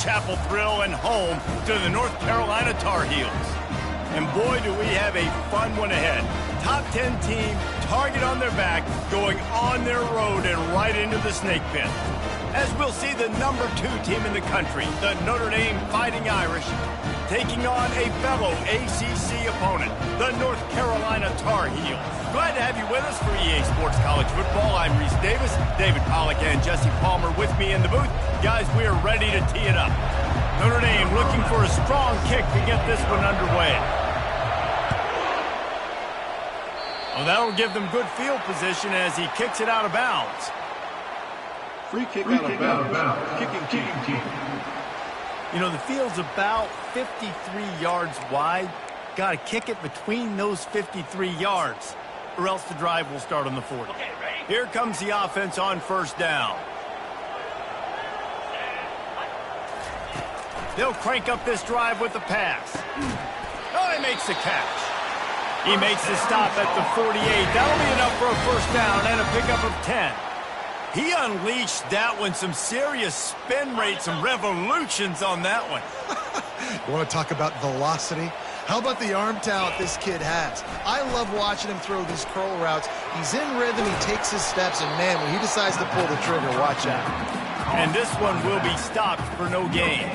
chapel thrill and home to the North Carolina Tar Heels. And boy, do we have a fun one ahead. Top 10 team, target on their back, going on their road and right into the snake pit. As we'll see the number 2 team in the country, the Notre Dame Fighting Irish, taking on a fellow ACC opponent, the North Carolina Tar Heels. Glad to have you with us for EA Sports College Football. I'm Reese Davis, David Pollack and Jesse Palmer with me in the booth. Guys, we are ready to tee it up. Notre Dame looking for a strong kick to get this one underway. Well, that'll give them good field position as he kicks it out of bounds. Free kick out of bounds. Kicking team. You know, the field's about 53 yards wide. Got to kick it between those 53 yards, or else the drive will start on the 40. Okay, here comes the offense on first down. They'll crank up this drive with the pass. Oh, he makes the catch. He makes the stop at the 48. That'll be enough for a first down and a pickup of 10. He unleashed that one, some serious spin rate, some revolutions on that one. You want to talk about velocity? How about the arm talent this kid has? I love watching him throw these curl routes. He's in rhythm, he takes his steps, and man, when he decides to pull the trigger, watch out. And this one will be stopped for no gain.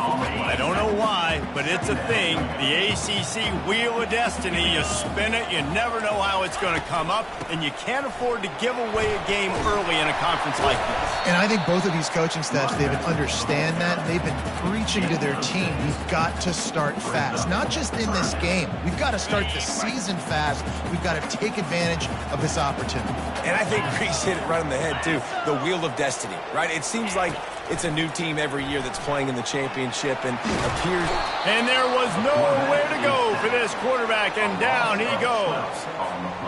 I don't know why, but it's a thing. The ACC Wheel of Destiny, you spin it, you never know how it's going to come up, and you can't afford to give away a game early in a conference like this. And I think both of these coaching staffs, David, understand that. They've been preaching to their team, we've got to start fast. Not just in this game. We've got to start the season fast. We've got to take advantage of this opportunity. And I think Reese hit it right on the head, too. The Wheel of Destiny, right? It seems like it's a new team every year that's playing in the championship and appears. And there was nowhere to go for this quarterback, and down he goes.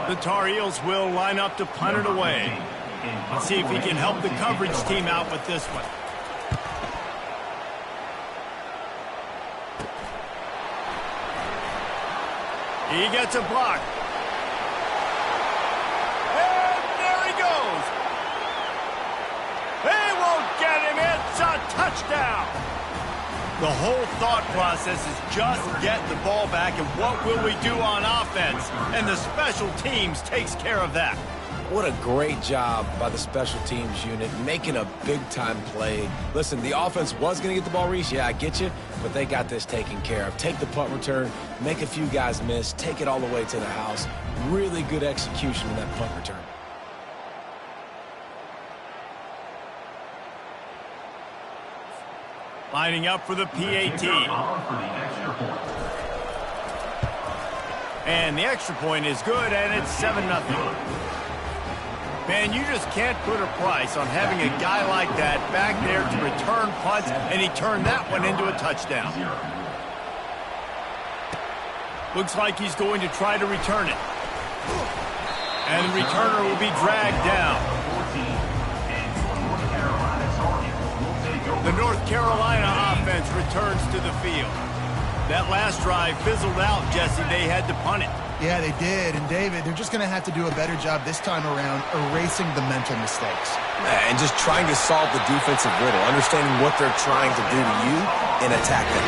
The Tar Heels will line up to punt it away. Let's see if he can help the coverage team out with this one. He gets a block. And there he goes. They won't get him. It's a touchdown. The whole thought process is just get the ball back and what will we do on offense? And the special teams takes care of that. What a great job by the special teams unit, making a big-time play. Listen, the offense was going to get the ball, Reese. Yeah, I get you, but they got this taken care of. Take the punt return, make a few guys miss, take it all the way to the house. Really good execution in that punt return. Lining up for the PAT. And the extra point is good, and it's 7-0. Man, you just can't put a price on having a guy like that back there to return punts, and he turned that one into a touchdown. Looks like he's going to try to return it. And the returner will be dragged down. The North Carolina offense returns to the field. That last drive fizzled out, Jesse. They had to punt it. Yeah, they did. And, David, they're just going to have to do a better job this time around erasing the mental mistakes. And just trying to solve the defensive riddle, understanding what they're trying to do to you and attack them.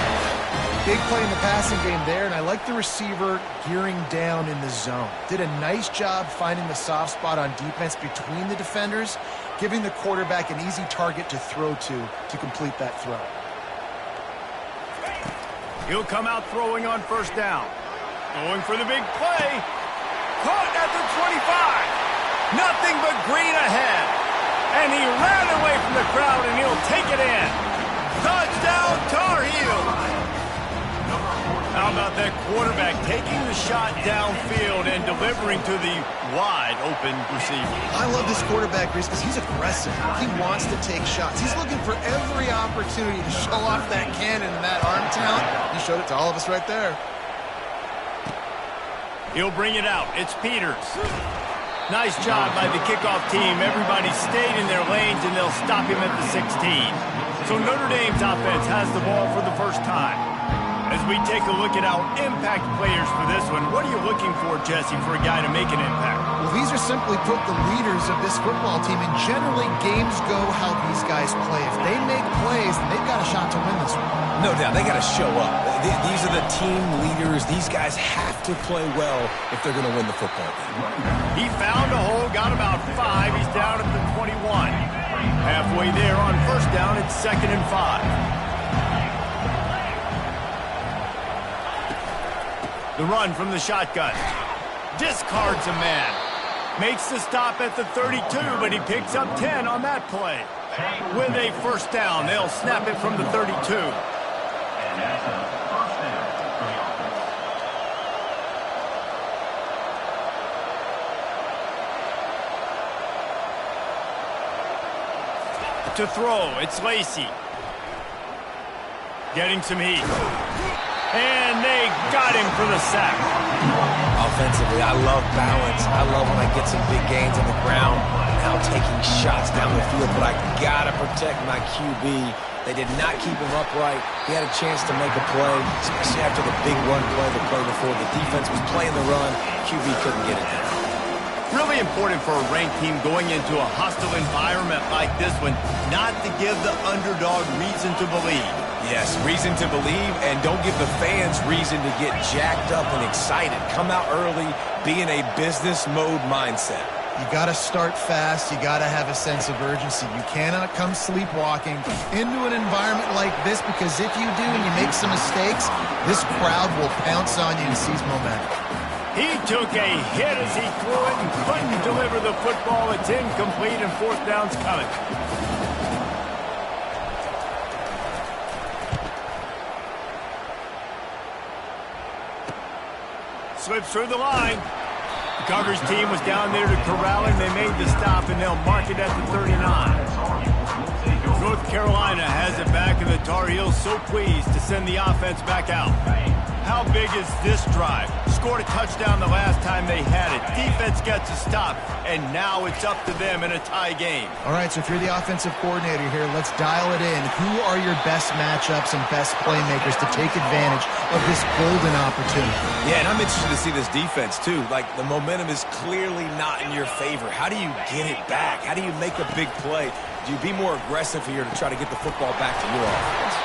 Big play in the passing game there, and I like the receiver gearing down in the zone. Did a nice job finding the soft spot on defense between the defenders, giving the quarterback an easy target to throw to complete that throw. He'll come out throwing on first down. Going for the big play. Caught at the 25. Nothing but green ahead. And he ran away from the crowd, and he'll take it in. Touchdown, Tar Heels. How about that quarterback taking the shot downfield and delivering to the wide-open receiver? I love this quarterback, Reese, because he's aggressive. He wants to take shots. He's looking for every opportunity to show off that cannon and that arm talent. He showed it to all of us right there. He'll bring it out. It's Peters. Nice job by the kickoff team. Everybody stayed in their lanes, and they'll stop him at the 16. So Notre Dame's offense has the ball for the first time. As we take a look at our impact players for this one, what are you looking for, Jesse, for a guy to make an impact? Well, these are simply put the leaders of this football team, and generally games go how these guys play. If they make plays, then they've got a shot to win them. No doubt, they got to show up. These are the team leaders. These guys have to play well if they're going to win the football game. He found a hole, got about 5. He's down at the 21. Halfway there on first down, it's 2nd and 5. The run from the shotgun. Discards a man. Makes the stop at the 32, but he picks up 10 on that play. With a first down, they'll snap it from the 32. To throw, it's Lacy. Getting some heat. And they got him for the sack. Offensively, I love balance. I love when I get some big gains on the ground. Now taking shots down the field, but I gotta protect my QB. They did not keep him upright. He had a chance to make a play, especially after the big run play the play before. The defense was playing the run. QB couldn't get it down. Really important for a ranked team going into a hostile environment like this one, not to give the underdog reason to believe. Yes, reason to believe, and don't give the fans reason to get jacked up and excited. Come out early, be in a business mode mindset. You got to start fast. You got to have a sense of urgency. You cannot come sleepwalking into an environment like this, because if you do and you make some mistakes, this crowd will pounce on you and seize momentum. He took a hit as he threw it and couldn't deliver the football. It's incomplete and fourth down's coming. Slips through the line. The coverage team was down there to corral him. They made the stop, and they'll mark it at the 39. North Carolina has it back, and the Tar Heels so pleased to send the offense back out. How big is this drive? Scored a touchdown the last time they had it. Defense gets a stop, and now it's up to them in a tie game. All right, so if you're the offensive coordinator here, let's dial it in. Who are your best matchups and best playmakers to take advantage of this golden opportunity? Yeah, and I'm interested to see this defense, too. Like, the momentum is clearly not in your favor. How do you get it back? How do you make a big play? Do you be more aggressive here to try to get the football back to your offense?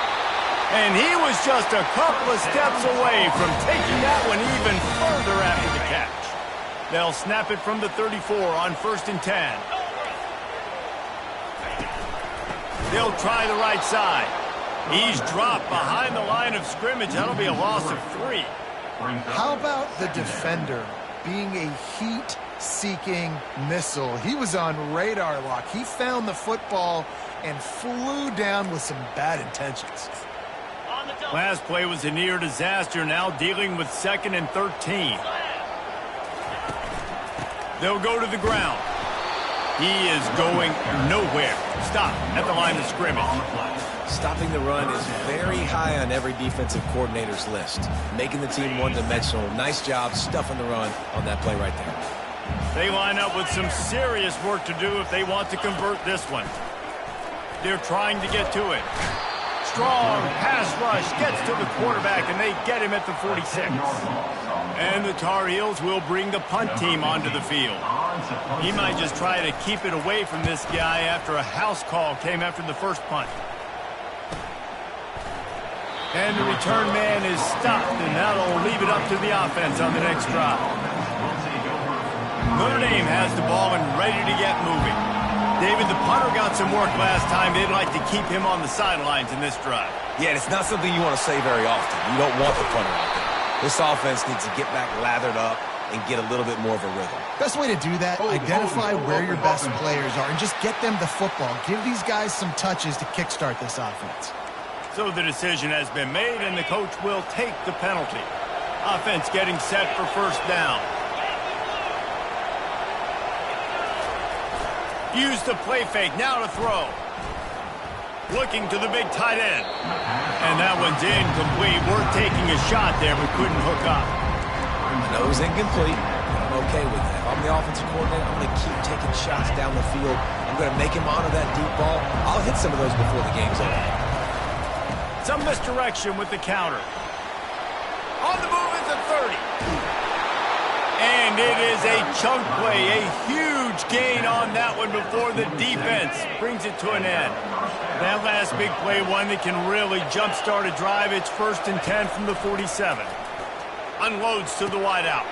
And he was just a couple of steps away from taking that one even further after the catch. They'll snap it from the 34 on 1st and 10. They'll try the right side. He's dropped behind the line of scrimmage. That'll be a loss of 3. How about the defender being a heat-seeking missile? He was on radar lock. He found the football and flew down with some bad intentions. Last play was a near disaster, now dealing with 2nd and 13. They'll go to the ground. He is going nowhere. Stop at the line of scrimmage. Stopping the run is very high on every defensive coordinator's list. Making the team one-dimensional. Nice job stuffing the run on that play right there. They line up with some serious work to do if they want to convert this one. They're trying to get to it. Strong pass rush gets to the quarterback, and they get him at the 46. And the Tar Heels will bring the punt team onto the field. He might just try to keep it away from this guy after a house call came after the first punt. And the return man is stopped, and that'll leave it up to the offense on the next drive. Notre Dame has the ball and ready to get moving. David, the punter got some work last time. They'd like to keep him on the sidelines in this drive. Yeah, it's not something you want to say very often. You don't want the punter out there. This offense needs to get back lathered up and get a little bit more of a rhythm. Best way to do that, identify where your best players are and just get them the football. Give these guys some touches to kickstart this offense. So the decision has been made, and the coach will take the penalty. Offense getting set for first down. Use the play fake, now to throw. Looking to the big tight end. And that one's incomplete. We're taking a shot there, but couldn't hook up. I know it was incomplete. I'm okay with that. If I'm the offensive coordinator, I'm going to keep taking shots down the field. I'm going to make him honor that deep ball. I'll hit some of those before the game's over. Some misdirection with the counter. On the move at the 30. And it is a chunk play, a huge gain on that one before the defense brings it to an end. That last big play, one that can really jumpstart a drive. It's 1st and 10 from the 47. Unloads to the wideout.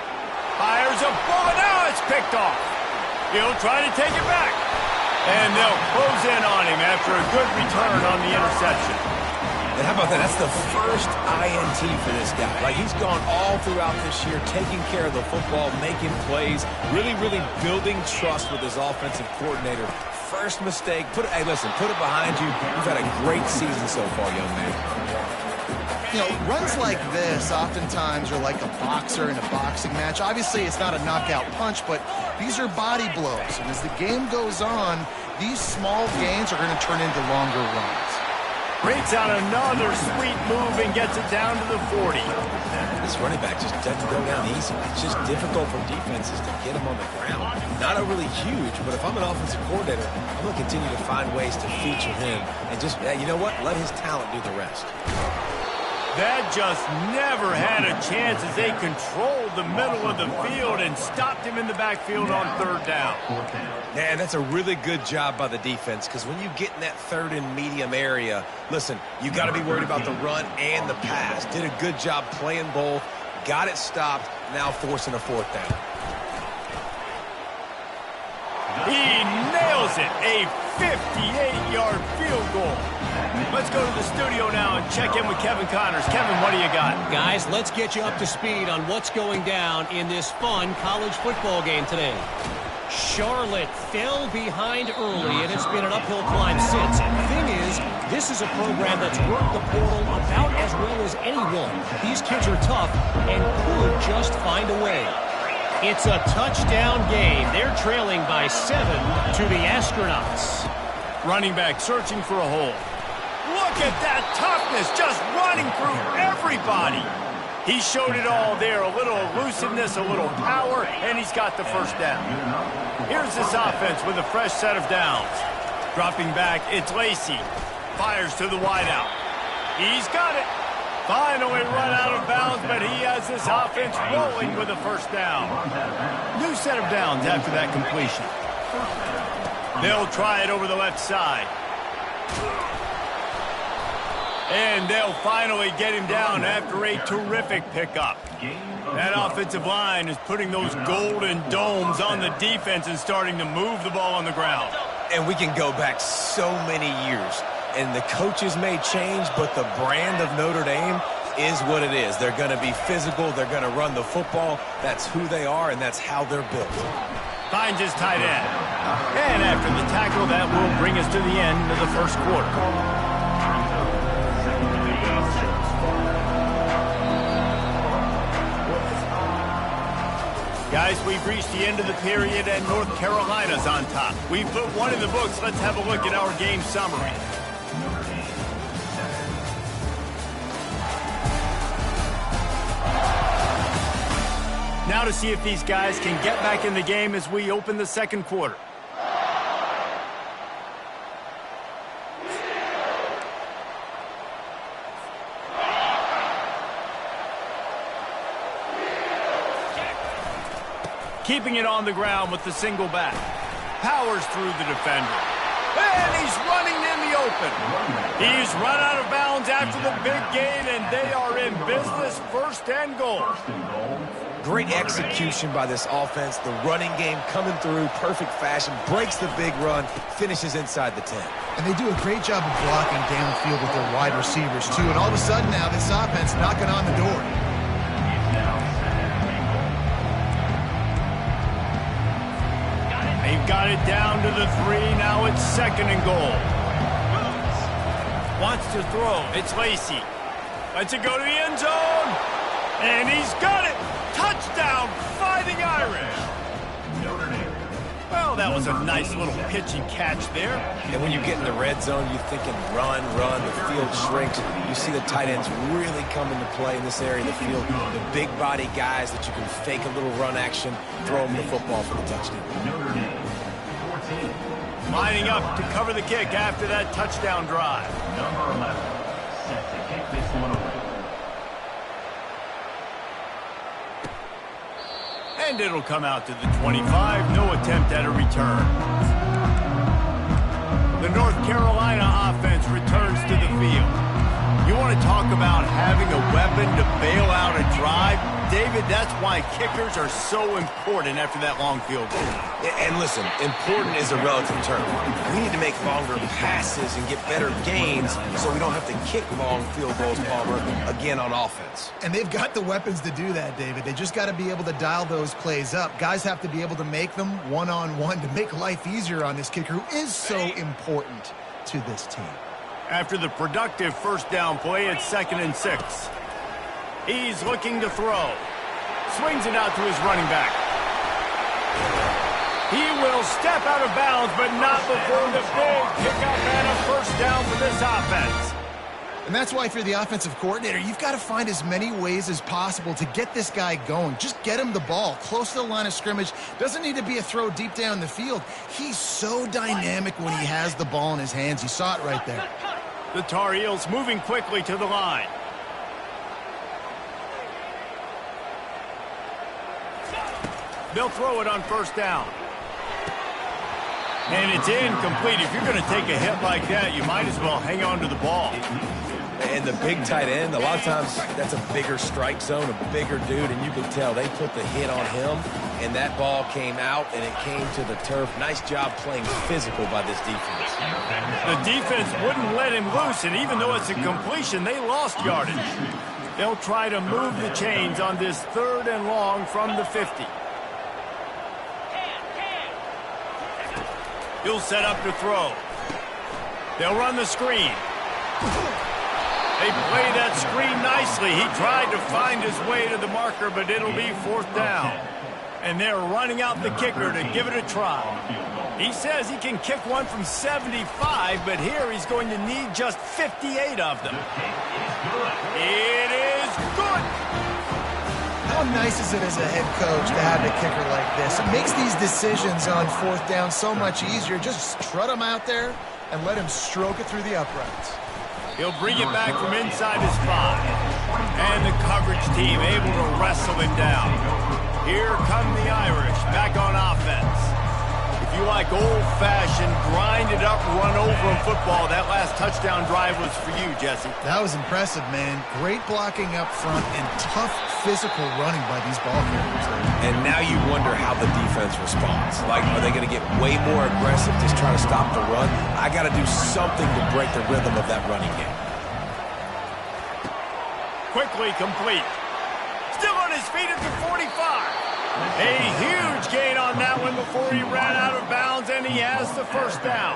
Fires a bullet. Now it's picked off. He'll try to take it back. And they'll close in on him after a good return on the interception. And how about that? That's the first INT for this guy. Like, he's gone all throughout this year, taking care of the football, making plays, really, really building trust with his offensive coordinator. First mistake, hey, listen, put it behind you. You've had a great season so far, young man. You know, runs like this oftentimes are like a boxer in a boxing match. Obviously, it's not a knockout punch, but these are body blows. And as the game goes on, these small gains are going to turn into longer runs. Breaks out another sweet move and gets it down to the 40. This running back just doesn't go down easy. It's just difficult for defenses to get him on the ground. Not overly huge, but if I'm an offensive coordinator, I'm going to continue to find ways to feature him and just, you know what, let his talent do the rest. That just never had a chance as they controlled the middle of the field and stopped him in the backfield on 3rd down. Man, that's a really good job by the defense, because when you get in that 3rd and medium area, listen, you got to be worried about the run and the pass. Did a good job playing both, got it stopped, now forcing a 4th down. He nails it, a 58-yard field goal. Let's go to the studio now and check in with Kevin Connors. Kevin, what do you got? Guys, let's get you up to speed on what's going down in this fun college football game today. Charlotte fell behind early, and it's been an uphill climb since. And the thing is, this is a program that's worked the portal about as well as anyone. These kids are tough and could just find a way. It's a touchdown game. They're trailing by 7 to the Astronauts. Running back searching for a hole. Look at that toughness, just running through everybody. He showed it all there, a little elusiveness, a little power, and he's got the 1st down. Here's this offense with a fresh set of downs. Dropping back, it's Lacy. Fires to the wideout. He's got it. Finally run out of bounds, but he has this offense rolling with a 1st down. New set of downs after that completion. They'll try it over the left side. And they'll finally get him down after a terrific pickup. That offensive line is putting those golden domes on the defense and starting to move the ball on the ground. And we can go back so many years. And the coaches may change, but the brand of Notre Dame is what it is. They're going to be physical. They're going to run the football. That's who they are, and that's how they're built. Finds his tight end. And after the tackle, that will bring us to the end of the 1st quarter. Guys, we've reached the end of the period, and North Carolina's on top. We've put one in the books. Let's have a look at our game summary. Now to see if these guys can get back in the game as we open the 2nd quarter. Keeping it on the ground with the single back. Powers through the defender. And he's running in the open. He's run out of bounds after the big gain, and they are in business, 1st and goal. Great execution by this offense. The running game coming through, perfect fashion, breaks the big run, finishes inside the 10. And they do a great job of blocking downfield with their wide receivers, too. And all of a sudden now, this offense knocking on the door. They've got it down to the 3. Now it's 2nd and goal. Wants to throw. It's Lacy. Lets it go to the end zone. And he's got it. Touchdown, Fighting Irish. Well, that was a nice little pitch and catch there. And when you get in the red zone, you're thinking run, the field shrinks. You see the tight ends really come into play in this area of the field. The big body guys that you can fake a little run action, throw them the football for the touchdown. Lining up to cover the kick after that touchdown drive. Number 11, set to kick this one away. And it'll come out to the 25. No attempt at a return. The North Carolina offense returns to the field. You want to talk about having a weapon to bail out a drive? David, that's why kickers are so important after that long field goal. And listen, important is a relative term. We need to make longer passes and get better gains so we don't have to kick long field goals, Palmer, again on offense. And they've got the weapons to do that, David. They just got to be able to dial those plays up. Guys have to be able to make them one-on-one to make life easier on this kicker who is so important to this team. After the productive first down play, it's 2nd and 6. He's looking to throw. Swings it out to his running back. He will step out of bounds, but not before the big pickup and a first down for this offense. And that's why if you're the offensive coordinator, you've got to find as many ways as possible to get this guy going. Just get him the ball close to the line of scrimmage. Doesn't need to be a throw deep down the field. He's so dynamic when he has the ball in his hands. You saw it right there. The Tar Heels moving quickly to the line. They'll throw it on first down. And it's incomplete. If you're going to take a hit like that, you might as well hang on to the ball. And the big tight end, a lot of times that's a bigger strike zone, a bigger dude, and you can tell they put the hit on him, and that ball came out, and it came to the turf. Nice job playing physical by this defense. The defense wouldn't let him loose, and even though it's a completion, they lost yardage. They'll try to move the chains on this 3rd and long from the 50. He'll set up to throw. They'll run the screen. They play that screen nicely. He tried to find his way to the marker, but it'll be 4th down. And they're running out the kicker to give it a try. He says he can kick one from 75, but here he's going to need just 58 of them. It is good. How nice is it as a head coach to have a kicker like this? It makes these decisions on 4th down so much easier. Just strut him out there and let him stroke it through the uprights. He'll bring it back from inside his 5. And the coverage team able to wrestle him down. Here come the Irish back on offense. If you like old-fashioned, grind-it-up, run-over football, that last touchdown drive was for you, Jesse. That was impressive, man. Great blocking up front and tough physical running by these ball carriers. And now you wonder how the defense responds. Like, are they going to get way more aggressive, just try to stop the run? I got to do something to break the rhythm of that running game. Quickly complete. Still on his feet at the 45. A huge gain on that one before he ran out of bounds, and he has the first down.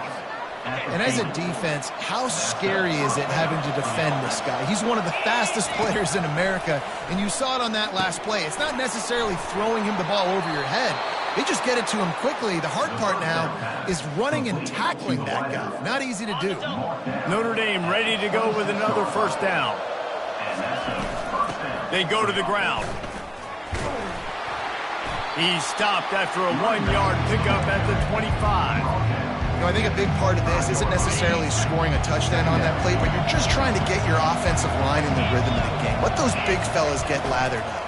And as a defense, how scary is it having to defend this guy? He's one of the fastest players in America, and you saw it on that last play. It's not necessarily throwing him the ball over your head. They just get it to him quickly. The hard part now is running and tackling that guy. Not easy to do. Notre Dame ready to go with another first down. They go to the ground. He stopped after a 1-yard pickup at the 25. You know, I think a big part of this isn't necessarily scoring a touchdown on that play, but you're just trying to get your offensive line in the rhythm of the game. Let those big fellas get lathered up.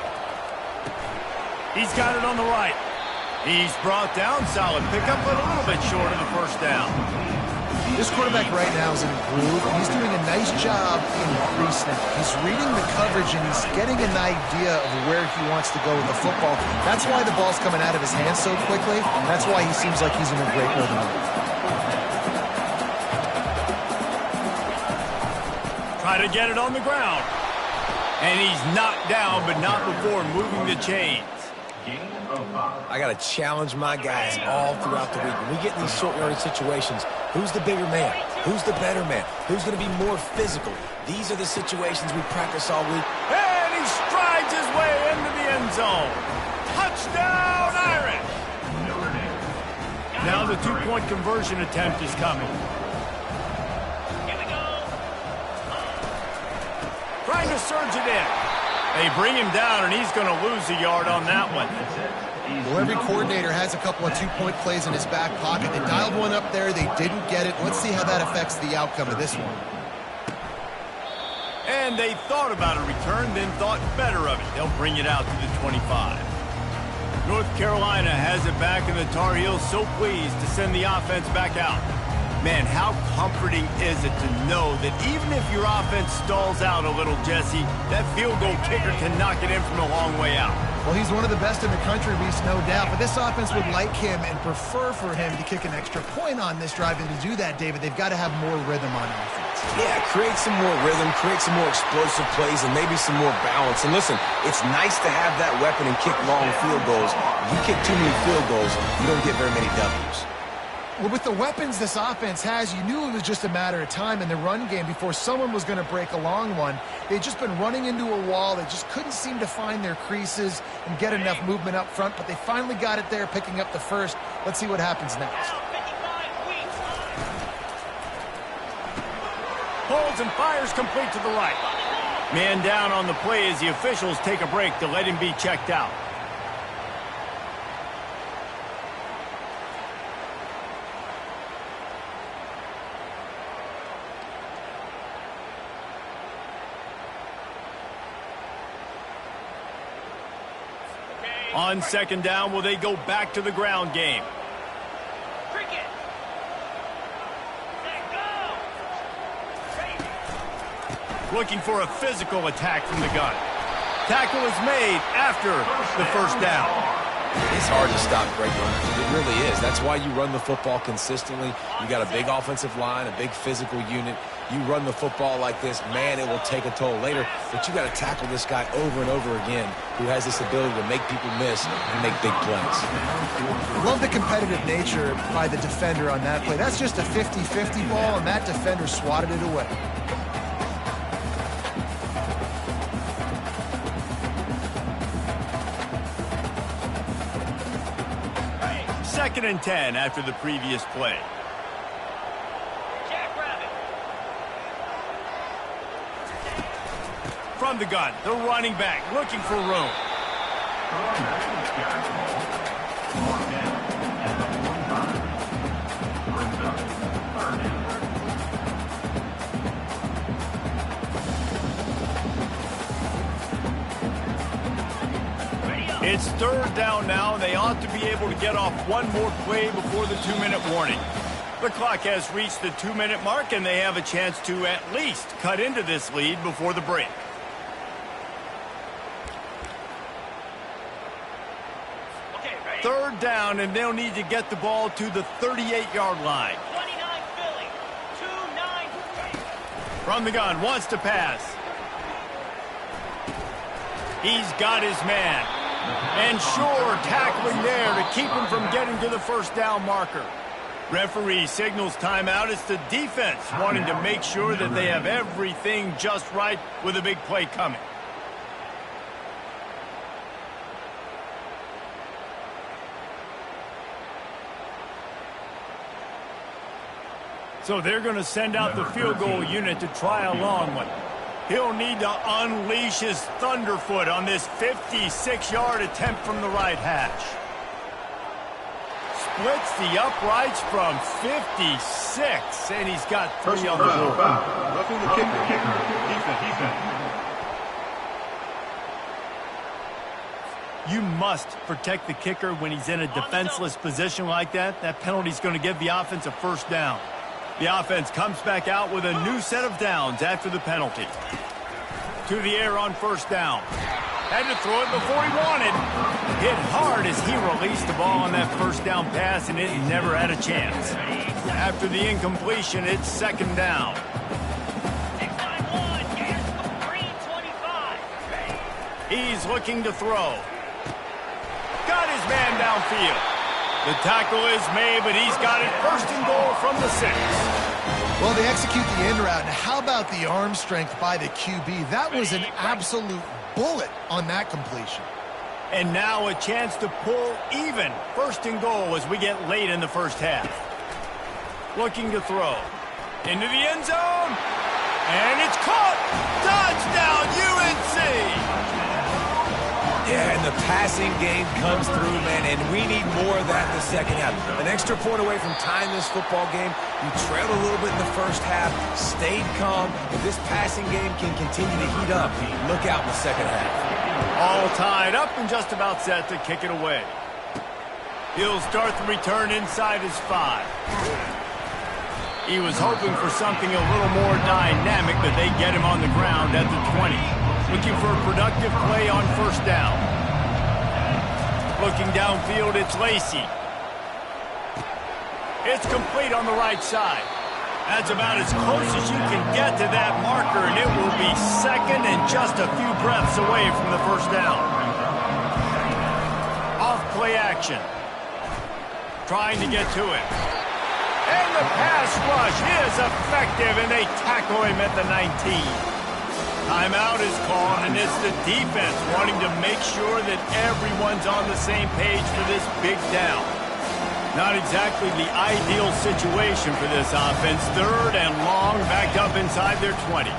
He's got it on the right. He's brought down, solid pickup, but a little bit short of the first down. This quarterback right now is in a groove, and he's doing a nice job in pre-snap. He's reading the coverage, and he's getting an idea of where he wants to go with the football. That's why the ball's coming out of his hands so quickly. That's why he seems like he's in a great rhythm. Try to get it on the ground. And he's knocked down, but not before moving the chains. I got to challenge my guys all throughout the week. When we get in these short yardage situations, who's the bigger man? Who's the better man? Who's going to be more physical? These are the situations we practice all week. And he strides his way into the end zone. Touchdown, Irish! Now the 2-point conversion attempt is coming. Here we go. Trying to surge it in. They bring him down, and he's going to lose a yard on that one. Well, every coordinator has a couple of 2-point plays in his back pocket. They dialed one up there. They didn't get it. Let's see how that affects the outcome of this one. And they thought about a return, then thought better of it. They'll bring it out to the 25. North Carolina has it back, and the Tar Heels so pleased to send the offense back out. Man, how comforting is it to know that even if your offense stalls out a little, Jesse, that field goal kicker can knock it in from a long way out. Well, he's one of the best in the country, Reese, no doubt. But this offense would like him and prefer for him to kick an extra point on this drive. And to do that, David, they've got to have more rhythm on offense. Yeah, create some more rhythm, create some more explosive plays, and maybe some more balance. And listen, it's nice to have that weapon and kick long field goals. If you kick too many field goals, you don't get very many W's. Well, with the weapons this offense has, you knew it was just a matter of time in the run game before someone was going to break a long one. They'd just been running into a wall. They just couldn't seem to find their creases and get enough movement up front, but they finally got it there, picking up the first. Let's see what happens next. Holds and fires complete to the right. Man down on the play as the officials take a break to let him be checked out. On second down, will they go back to the ground game? Looking for a physical attack from the gun. Tackle is made after the first down. It's hard to stop great runners. It really is. That's why you run the football consistently. You got a big offensive line, a big physical unit. You run the football like this, man, it will take a toll later. But you got to tackle this guy over and over again who has this ability to make people miss and make big plays. Love the competitive nature by the defender on that play. That's just a 50-50 ball, and that defender swatted it away. Second and 10 after the previous play. From the gun, the running back looking for room. It's third down now, and they ought to be able to get off one more play before the 2-minute warning. The clock has reached the 2-minute mark, and they have a chance to at least cut into this lead before the break. Third down, and they'll need to get the ball to the 38-yard line. 29 Philly, 2-9. From the gun, wants to pass. He's got his man. And sure, tackling there to keep him from getting to the first down marker. Referee signals timeout. It's the defense wanting to make sure that they have everything just right with a big play coming. So they're going to send out the field goal unit to try a long one. He'll need to unleash his thunderfoot on this 56-yard attempt from the right hash. Splits the uprights from 56, and he's got 3 on the board. Roughing the kicker. Defense. You must protect the kicker when he's in a defenseless position like that. That penalty's going to give the offense a first down. The offense comes back out with a new set of downs after the penalty. To the air on first down. Had to throw it before he wanted. Hit hard as he released the ball on that first down pass, and it never had a chance. After the incompletion, it's second down. 6-9-1, Gators green 25. He's looking to throw. Got his man downfield. The tackle is made, but he's got it first and goal from the 6. Well, they execute the in route. And how about the arm strength by the QB? That was an absolute bullet on that completion. And now a chance to pull even first and goal as we get late in the first half. Looking to throw. Into the end zone. And it's caught. Touchdown, UNC. Yeah, and the passing game comes through, man, and we need more of that in the second half. An extra point away from tying this football game. You trailed a little bit in the first half, stayed calm. If this passing game can continue to heat up, look out in the second half. All tied up and just about set to kick it away. He'll start the return inside his 5. He was hoping for something a little more dynamic, but they get him on the ground at the 20. Looking for a productive play on first down. Looking downfield, it's Lacy. It's complete on the right side. That's about as close as you can get to that marker, and it will be second and just a few breaths away from the first down. Off play action. Trying to get to it. And the pass rush is effective, and they tackle him at the 19. Timeout is called, and it's the defense wanting to make sure that everyone's on the same page for this big down. Not exactly the ideal situation for this offense. Third and long, backed up inside their 20.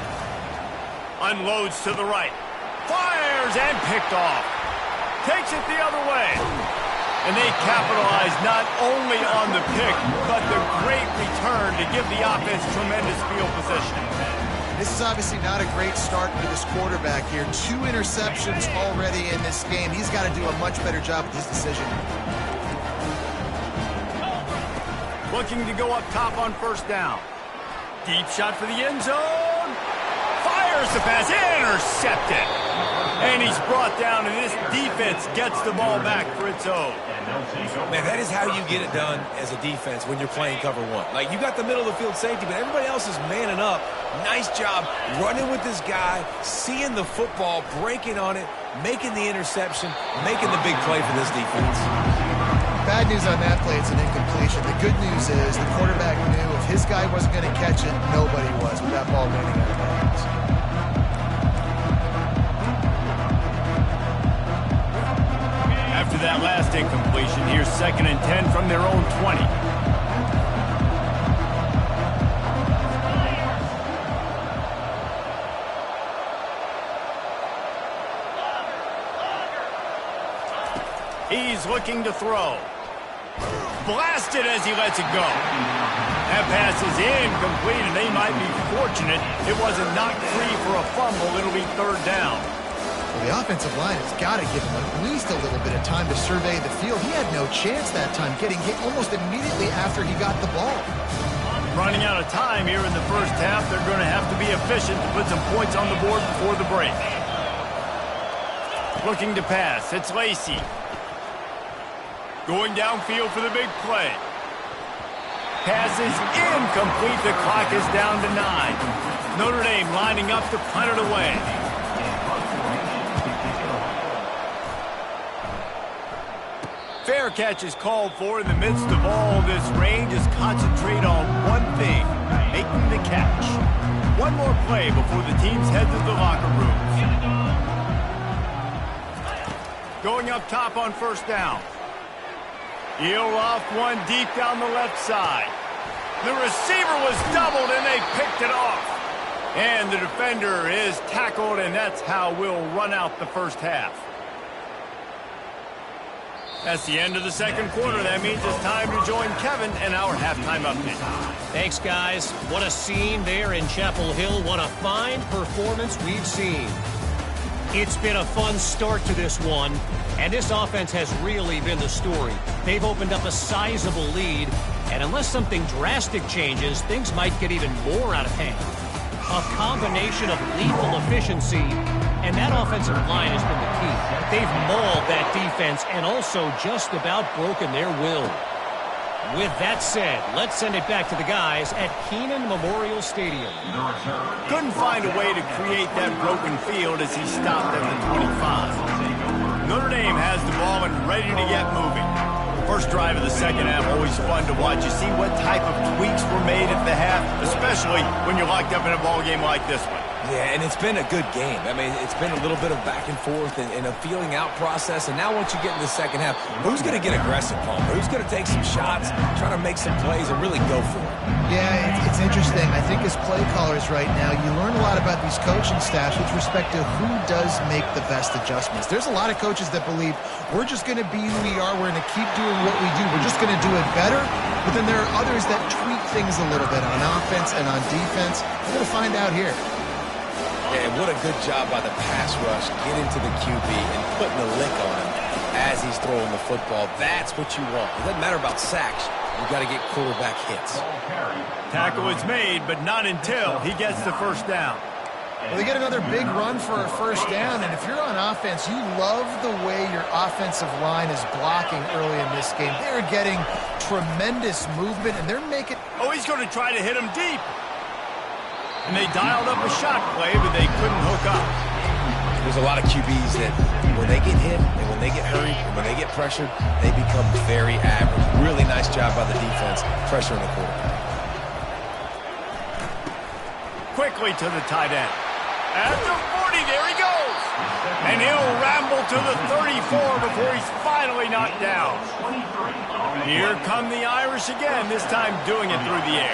Unloads to the right. Fires and picked off. Takes it the other way. And they capitalize not only on the pick, but the great return to give the offense tremendous field position. This is obviously not a great start for this quarterback here. 2 interceptions already in this game. He's got to do a much better job with his decision. Looking to go up top on first down. Deep shot for the end zone. Fires the pass. Intercepted. And he's brought down, and this defense gets the ball back for its own. Man, that is how you get it done as a defense when you're playing cover 1. Like, you got the middle of the field safety, but everybody else is manning up. Nice job running with this guy, seeing the football, breaking on it, making the interception, making the big play for this defense. Bad news on that play, it's an incompletion. The good news is the quarterback knew if his guy wasn't going to catch it, nobody was with that ball landing out of bounds. After that last incompletion, here's 2nd and 10 from their own 20. He's looking to throw. Blasted as he lets it go. That pass is incomplete, and they might be fortunate it wasn't knocked free for a fumble. It'll be 3rd down. Well, the offensive line has got to give him at least a little bit of time to survey the field. He had no chance that time, getting hit almost immediately after he got the ball. Running out of time here in the first half. They're going to have to be efficient to put some points on the board before the break. Looking to pass. It's Lacy. Going downfield for the big play. Pass is incomplete. The clock is down to 9. Notre Dame lining up to punt it away. Fair catch is called for in the midst of all this rain. Just concentrate on one thing, making the catch. One more play before the teams head to the locker rooms. Going up top on first down. He'll off one deep down the left side. The receiver was doubled, and they picked it off. And the defender is tackled, and that's how we'll run out the first half. That's the end of the second quarter. That means it's time to join Kevin and our halftime update. Thanks, guys. What a scene there in Chapel Hill. What a fine performance we've seen. It's been a fun start to this one, and this offense has really been the story. They've opened up a sizable lead, and unless something drastic changes, things might get even more out of hand. A combination of lethal efficiency, and that offensive line has been the key. They've mauled that defense and also just about broken their will. With that said, let's send it back to the guys at Kenan Memorial Stadium. Couldn't find a way to create that broken field as he stopped at the 25. Notre Dame has the ball and ready to get moving. First drive of the second half, always fun to watch. You see what type of tweaks were made at the half, especially when you're locked up in a ball game like this one. Yeah, and it's been a good game. I mean, it's been a little bit of back and forth and a feeling out process. And now once you get in the second half, who's going to get aggressive, Palmer? Who's going to take some shots, try to make some plays, and really go for it? Yeah, it's interesting. I think as play callers right now, you learn a lot about these coaching staffs with respect to who does make the best adjustments. There's a lot of coaches that believe we're just going to be who we are. We're going to keep doing what we do. We're just going to do it better. But then there are others that tweak things a little bit on offense and on defense. We're going to find out here. And what a good job by the pass rush, getting to the QB and putting a lick on him as he's throwing the football. That's what you want. It doesn't matter about sacks. You've got to get quarterback hits. Tackle is made, but not until he gets the first down. Well, they get another big run for a first down, and if you're on offense, you love the way your offensive line is blocking early in this game. They're getting tremendous movement, and they're making... Oh, he's going to try to hit him deep. And they dialed up a shot play, but they couldn't hook up. There's a lot of QBs that when they get hit and when they get hurried and when they get pressured, they become very average. Really nice job by the defense pressuring the quarterback. Quickly to the tight end. At the 40, there he goes. And he'll ramble to the 34 before he's finally knocked down. Here come the Irish again, this time doing it through the air.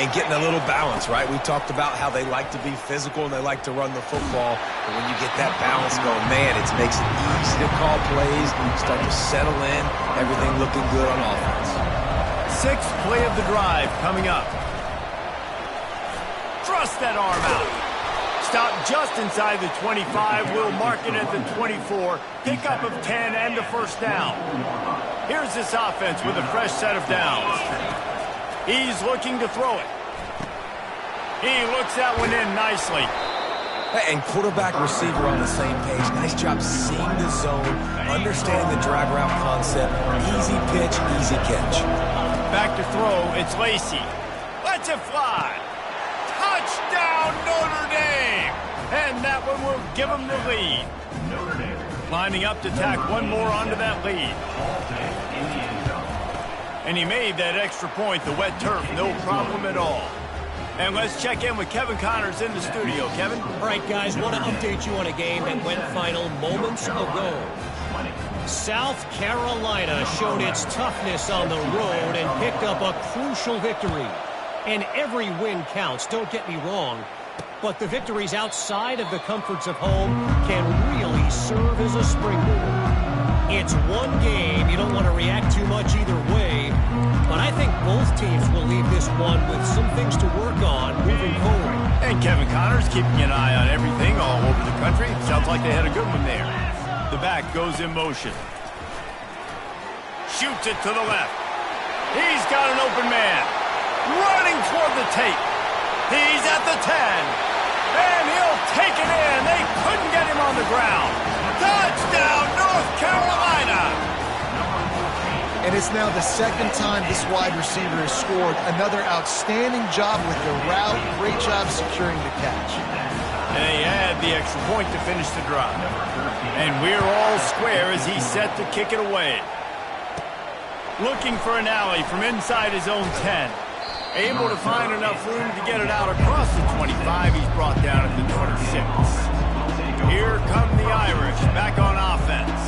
And getting a little balance, right? We talked about how they like to be physical and they like to run the football. But when you get that balance going, man, it makes it easy to call plays, start to settle in, everything looking good on offense. Sixth play of the drive coming up. Thrust that arm out. Stop just inside the 25. We'll mark it at the 24. Pickup of 10 and the first down. Here's this offense with a fresh set of downs. He's looking to throw it. He looks that one in nicely. And quarterback receiver on the same page. Nice job seeing the zone, understanding the drag route concept. Easy pitch, easy catch. Back to throw. It's Lacy. Lets it fly. Touchdown, Notre Dame! And that one will give them the lead. Lining up to tack one more onto that lead. And he made that extra point, the wet turf, no problem at all. And let's check in with Kevin Connors in the studio. Kevin? All right, guys, want to update you on a game that went final moments ago. South Carolina showed its toughness on the road and picked up a crucial victory. And every win counts, don't get me wrong. But the victories outside of the comforts of home can really serve as a springboard. It's one game. You don't want to react too much either way. But I think both teams will leave this one with some things to work on moving forward. And Kevin Connors keeping an eye on everything all over the country. Sounds like they had a good one there. The back goes in motion. Shoots it to the left. He's got an open man. Running toward the tape. He's at the 10. And he'll take it in. They couldn't get him on the ground. Touchdown, North Carolina. And it's now the second time this wide receiver has scored. Another outstanding job with the route. Great job securing the catch. And they add the extra point to finish the drive. And we're all square as he's set to kick it away. Looking for an alley from inside his own 10. Able to find enough room to get it out across the 25. He's brought down at the 26. Here come the Irish back on offense.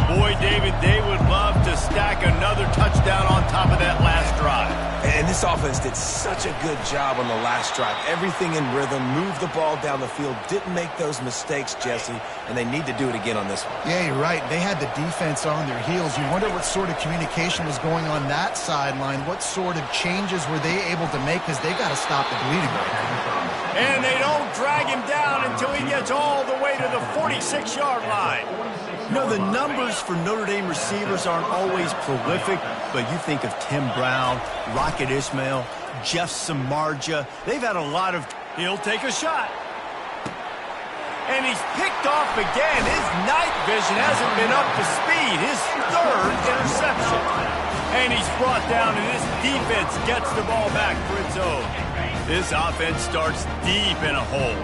Boy, David, they would love to stack another touchdown on top of that last drive. And this offense did such a good job on the last drive. Everything in rhythm, moved the ball down the field, didn't make those mistakes, Jesse, and they need to do it again on this one. Yeah, you're right. They had the defense on their heels. You wonder what sort of communication was going on that sideline. What sort of changes were they able to make, because they got to stop the bleeding right now. And they don't drag him down until he gets all the way to the 46-yard line. You know, the numbers for Notre Dame receivers aren't always prolific, but you think of Tim Brown, Rocket Ismail, Jeff Samardzija. They've had a lot of... He'll take a shot. And he's picked off again. His night vision hasn't been up to speed. His third interception. And he's brought down, and this defense gets the ball back for its own. This offense starts deep in a hole.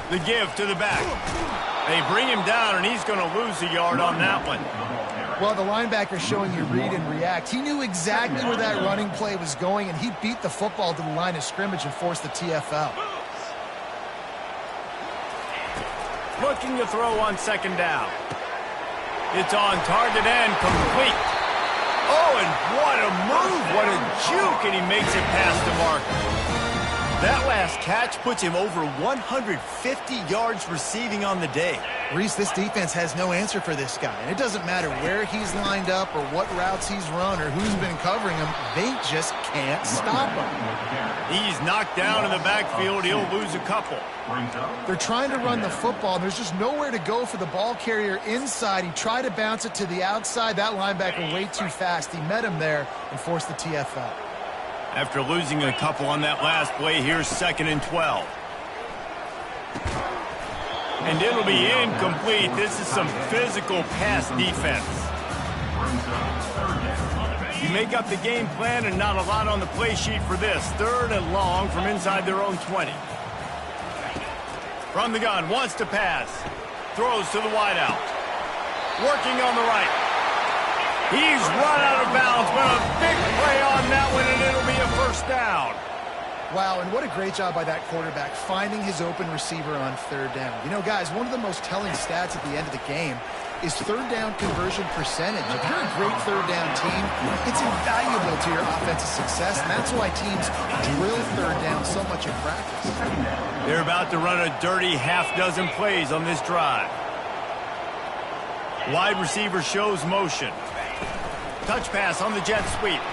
The give to the back. They bring him down, and he's going to lose a yard on that one. Well, the linebacker's showing you read and react. He knew exactly where that running play was going, and he beat the football to the line of scrimmage and forced the TFL. Looking to throw on second down. It's on target and complete. Oh, and what a move, what a juke, and he makes it past the marker. That last pass catch puts him over 150 yards receiving on the day. Reese, this defense has no answer for this guy. And it doesn't matter where he's lined up or what routes he's run or who's been covering him. They just can't stop him. He's knocked down in the backfield. He'll lose a couple. They're trying to run the football, and there's just nowhere to go for the ball carrier inside. He tried to bounce it to the outside. That linebacker way too fast. He met him there and forced the TFL. After losing a couple on that last play, here's 2nd and 12. And it'll be incomplete. This is some physical pass defense. You make up the game plan and not a lot on the play sheet for this. 3rd and long from inside their own 20. From the gun, wants to pass. Throws to the wideout. Working on the right. He's run out of bounds, but a big play on that one, and it'll be a 1st down. Wow, and what a great job by that quarterback finding his open receiver on 3rd down. You know, guys, one of the most telling stats at the end of the game is 3rd down conversion percentage. If you're a great 3rd down team, it's invaluable to your offensive success, and that's why teams drill 3rd down so much in practice. They're about to run a dirty half-dozen plays on this drive. Wide receiver shows motion. Touch pass on the jet sweep.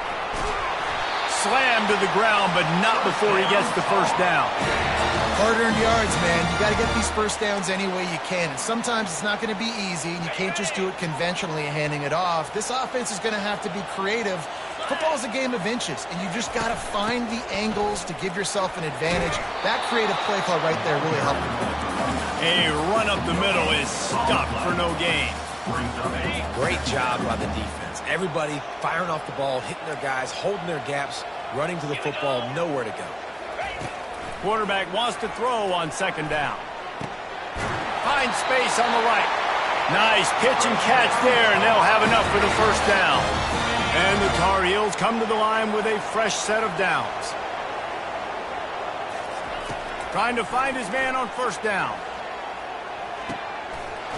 Slammed to the ground, but not before he gets the 1st down. Hard-earned yards, man. You got to get these 1st downs any way you can. And sometimes it's not going to be easy, and you can't just do it conventionally handing it off. This offense is going to have to be creative. Football is a game of inches, and you just got to find the angles to give yourself an advantage. That creative play call right there really helped them. A run up the middle is stopped for no gain. Great job by the defense. Everybody firing off the ball, hitting their guys, holding their gaps, running to the football, nowhere to go. Quarterback wants to throw on 2nd down. Finds space on the right. Nice pitch and catch there, and they'll have enough for the 1st down. And the Tar Heels come to the line with a fresh set of downs. Trying to find his man on 1st down.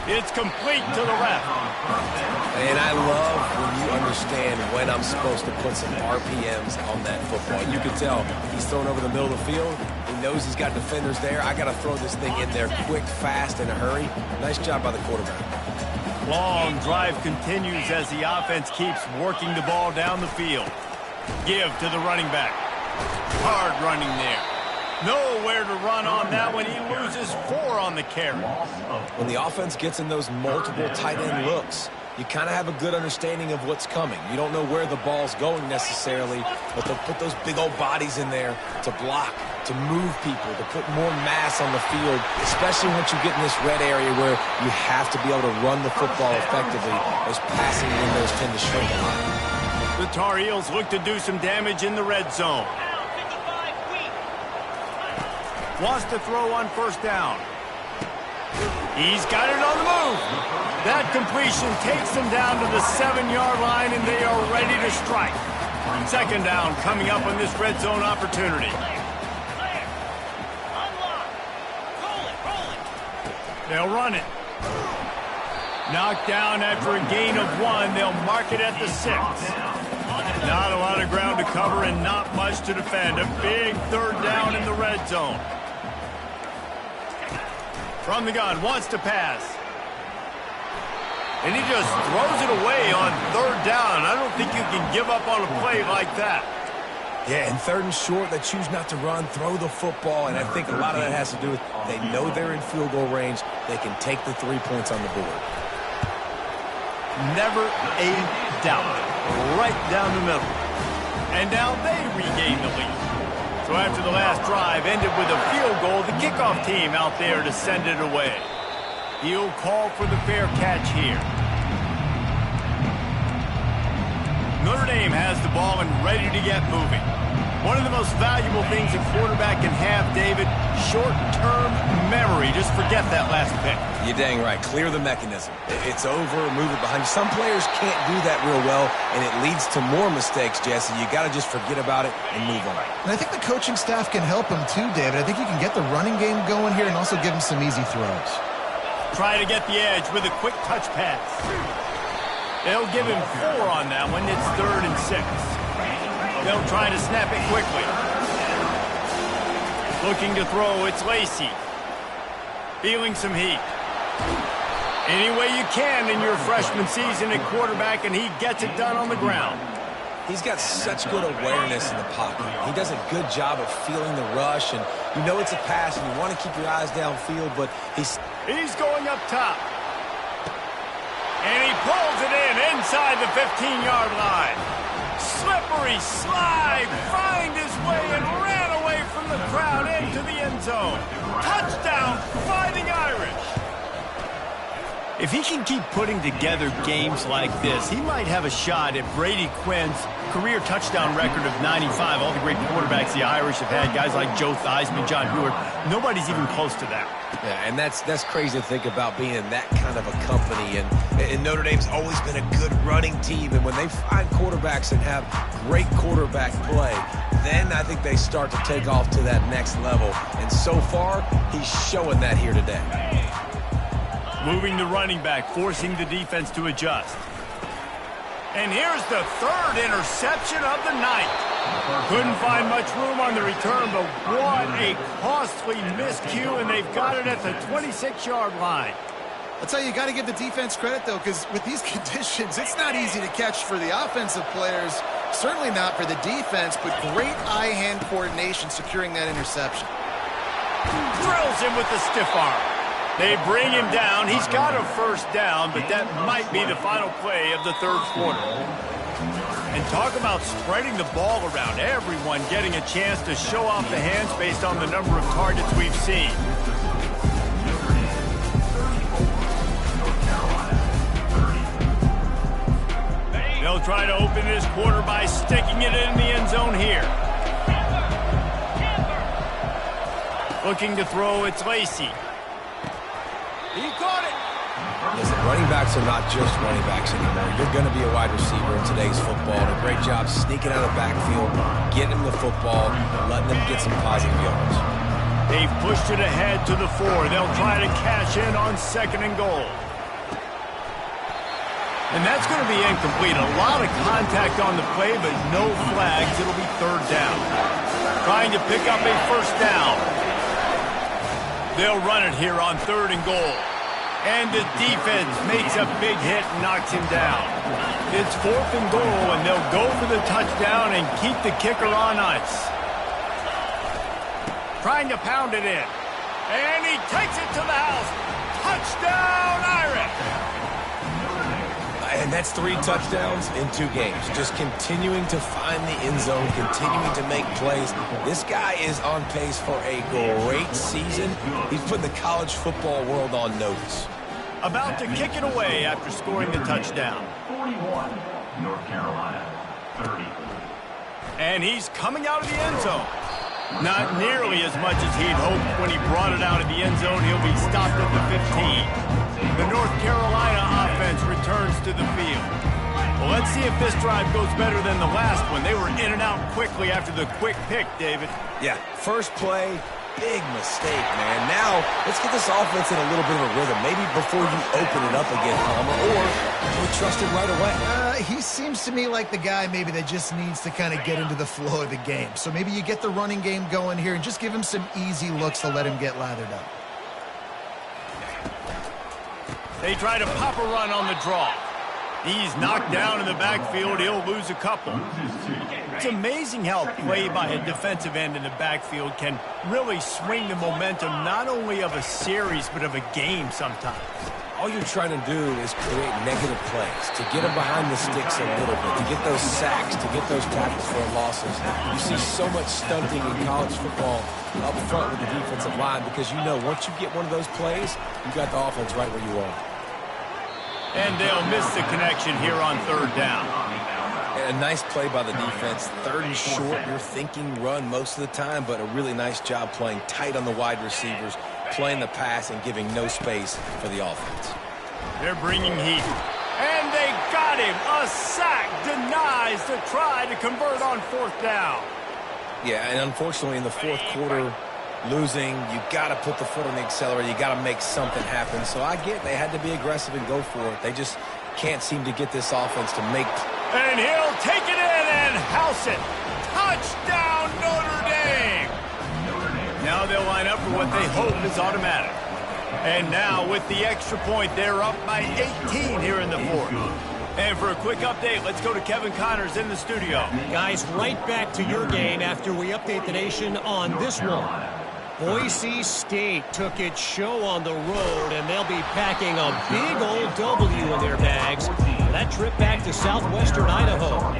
It's complete to the left. And I love when you understand when I'm supposed to put some RPMs on that football. You can tell he's throwing over the middle of the field. He knows he's got defenders there. I got to throw this thing in there quick, fast, in a hurry. Nice job by the quarterback. Long drive continues as the offense keeps working the ball down the field. Give to the running back. Hard running there. Nowhere to run on that one. He loses 4 on the carry. When the offense gets in those multiple tight end looks, you kind of have a good understanding of what's coming. You don't know where the ball's going necessarily, but they'll put those big old bodies in there to block, to move people, to put more mass on the field, especially once you get in this red area where you have to be able to run the football effectively. Those passing windows tend to shrink a lot. The Tar Heels look to do some damage in the red zone. Wants to throw on 1st down. He's got it on the move. That completion takes them down to the 7-yard line, and they are ready to strike. 2nd down coming up on this red zone opportunity. They'll run it. Knocked down after a gain of 1. They'll mark it at the 6. Not a lot of ground to cover and not much to defend. A big 3rd down in the red zone. From the gun, wants to pass. And he just throws it away on 3rd down. I don't think you can give up on a play like that. Yeah, and 3rd and short, they choose not to run, throw the football, and I think a lot of that has to do with they know they're in field goal range. They can take the 3 points on the board. Never a doubt. Right down the middle. And now they regain the lead. So after the last drive ended with a field goal, the kickoff team out there to send it away. He'll call for the fair catch here. Notre Dame has the ball and ready to get moving. One of the most valuable things a quarterback can have, David, short-term memory. Just forget that last pick. You're dang right. Clear the mechanism. It's over, move it behind you. Some players can't do that real well, and it leads to more mistakes, Jesse. You got to just forget about it and move on. And I think the coaching staff can help him too, David. I think you can get the running game going here and also give him some easy throws. Try to get the edge with a quick touch pass. They'll give him 4 on that one. It's 3rd and 6. They'll try to snap it quickly. Looking to throw, it's Lacy. Feeling some heat. Any way you can in your freshman season at quarterback, and he gets it done on the ground. He's got such good awareness in the pocket. He does a good job of feeling the rush, and you know it's a pass, and you want to keep your eyes downfield, but he's going up top. And he pulls it in inside the 15-yard line. Slippery slide, find his way and ran away from the crowd into the end zone. Touchdown, Fighting Irish. If he can keep putting together games like this, he might have a shot at Brady Quinn's career touchdown record of 95. All the great quarterbacks the Irish have had, guys like Joe Theismann, John Heward, nobody's even close to that. Yeah, and that's crazy to think about being in that kind of a company. And Notre Dame's always been a good running team. And when they find quarterbacks and have great quarterback play, then I think they start to take off to that next level. And so far, he's showing that here today. Moving the running back, forcing the defense to adjust. And here's the third interception of the night. Couldn't find much room on the return, but what a costly miscue, and they've got it at the 26-yard line. I'll tell you, you got to give the defense credit, though, because with these conditions, it's not easy to catch for the offensive players. Certainly not for the defense, but great eye-hand coordination securing that interception. Drills him with the stiff arm. They bring him down. He's got a first down, but that might be the final play of the third quarter. And talk about spreading the ball around. Everyone getting a chance to show off the hands based on the number of targets we've seen. They'll try to open this quarter by sticking it in the end zone here. Looking to throw, it's Lacy. He caught it. Listen, running backs are not just running backs anymore. You're going to be a wide receiver in today's football. And a great job sneaking out of the backfield, getting the football, letting them get some positive yards. They've pushed it ahead to the 4. They'll try to cash in on 2nd and goal. And that's going to be incomplete. A lot of contact on the play, but no flags. It'll be 3rd down. Trying to pick up a first down. They'll run it here on 3rd and goal. And the defense makes a big hit and knocks him down. It's 4th and goal, and they'll go for the touchdown and keep the kicker on ice. Trying to pound it in. And he takes it to the house. Touchdown, Irish! And that's 3 touchdowns in 2 games. Just continuing to find the end zone, continuing to make plays. This guy is on pace for a great season. He's putting the college football world on notice. About to kick it away after scoring the touchdown. 41, North Carolina, 30. And he's coming out of the end zone. Not nearly as much as he'd hoped when he brought it out of the end zone. He'll be stopped at the 15. The North Carolina offense returns to the field. Well, let's see if this drive goes better than the last one. They were in and out quickly after the quick pick, David. Yeah, first play, big mistake, man. Now, let's get this offense in a little bit of a rhythm. Maybe before you open it up again, Palmer, or we trust him right away. He seems to me like the guy maybe that just needs to kind of get into the flow of the game. So maybe you get the running game going here and just give him some easy looks to let him get lathered up. They try to pop a run on the draw. He's knocked down in the backfield. He'll lose a couple. It's amazing how play by a defensive end in the backfield can really swing the momentum not only of a series but of a game sometimes. All you're trying to do is create negative plays, to get them behind the sticks a little bit, to get those sacks, to get those tackles for losses. You see so much stunting in college football up front with the defensive line because you know once you get one of those plays, you got the offense right where you are. And they'll miss the connection here on 3rd down. And a nice play by the defense. 3rd and short, you're thinking run most of the time, but a really nice job playing tight on the wide receivers, playing the pass and giving no space for the offense. They're bringing heat. And they got him. A sack denies the try to convert on 4th down. Yeah, and unfortunately in the 4th quarter, losing, you got to put the foot on the accelerator. You got to make something happen. So I get they had to be aggressive and go for it. They just can't seem to get this offense to make. And he'll take it in and house it. Touchdown, Notre Dame. Now they'll line up for what they hope is automatic. And now with the extra point, they're up by 18 here in the fourth. And for a quick update, let's go to Kevin Connors in the studio. Guys, right back to your game after we update the nation on this one. Boise State took its show on the road, and they'll be packing a big old W in their bags for that trip back to southwestern Idaho.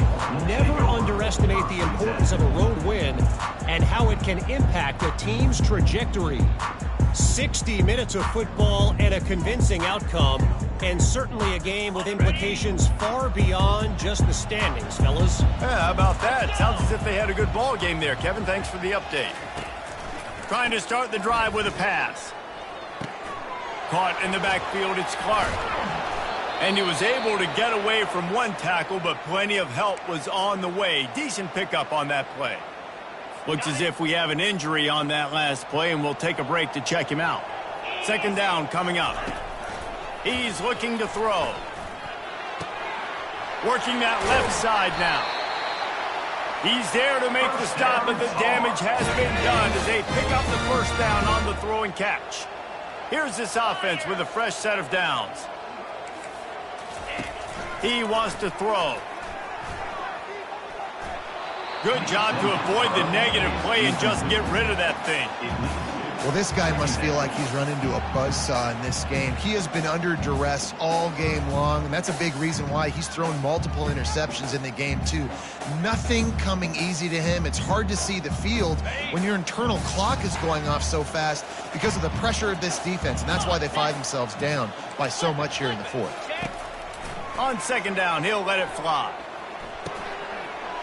Never underestimate the importance of a road win and how it can impact a team's trajectory. 60 minutes of football and a convincing outcome, and certainly a game with implications far beyond just the standings, fellas. Yeah, how about that? Sounds as if they had a good ball game there. Kevin, thanks for the update. Trying to start the drive with a pass. Caught in the backfield, it's Clark. And he was able to get away from one tackle, but plenty of help was on the way. Decent pickup on that play. Looks as if we have an injury on that last play, and we'll take a break to check him out. Second down coming up. He's looking to throw. Working that left side now. He's there to make the stop, but the damage has been done as they pick up the first down on the throw and catch. Here's this offense with a fresh set of downs. He wants to throw. Good job to avoid the negative play and just get rid of that thing. Well, this guy must feel like he's run into a buzzsaw in this game. He has been under duress all game long, and that's a big reason why he's thrown multiple interceptions in the game, too. Nothing coming easy to him. It's hard to see the field when your internal clock is going off so fast because of the pressure of this defense, and that's why they find themselves down by so much here in the fourth. On second down, he'll let it fly.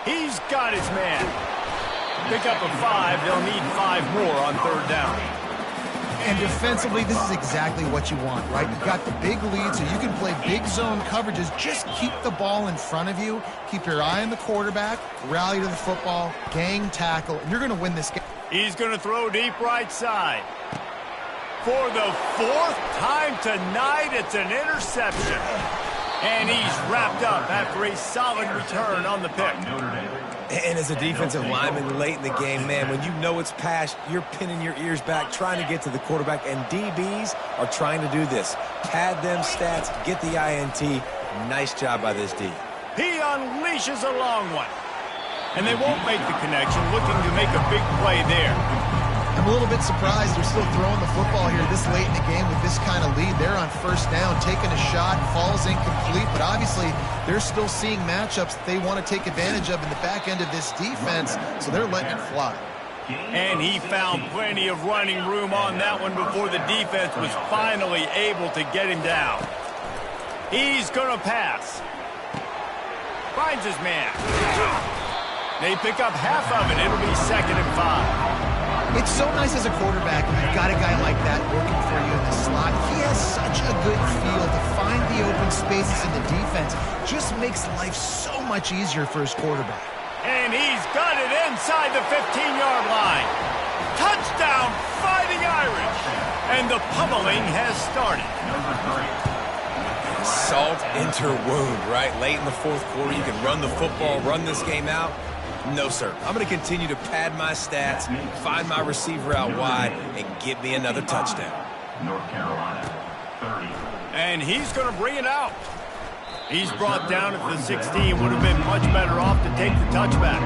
He's got his man. Pick up a 5. They'll need 5 more on third down. And defensively, this is exactly what you want, right? You've got the big lead, so you can play big zone coverages. Just keep the ball in front of you. Keep your eye on the quarterback. Rally to the football. Gang tackle. And you're going to win this game. He's going to throw deep right side. For the 4th time tonight, it's an interception. And he's wrapped up after a solid return on the pick. And as a defensive lineman late in the game, man, when you know it's past, you're pinning your ears back, trying to get to the quarterback, and DBs are trying to do this. Pad them stats, get the INT. Nice job by this D. He unleashes a long one. And they won't make the connection, looking to make a big play there. I'm a little bit surprised they're still throwing the football here this late in the game with this kind of lead. They're on first down, taking a shot, falls incomplete, but obviously they're still seeing matchups that they want to take advantage of in the back end of this defense, so they're letting it fly. And he found plenty of running room on that one before the defense was finally able to get him down. He's going to pass. Finds his man. They pick up half of it. It'll be 2nd and 5. It's so nice as a quarterback when you've got a guy like that working for you in the slot. He has such a good feel to find the open spaces in the defense. Just makes life so much easier for his quarterback. And he's got it inside the 15-yard line. Touchdown, Fighting Irish. And the pummeling has started. Salt into wound, right? Late in the fourth quarter, you can run the football, run this game out. No, sir. I'm going to continue to pad my stats, find my receiver out wide, and get me another touchdown. North Carolina, 30. And he's going to bring it out. He's brought down at the 16. Would have been much better off to take the touchback.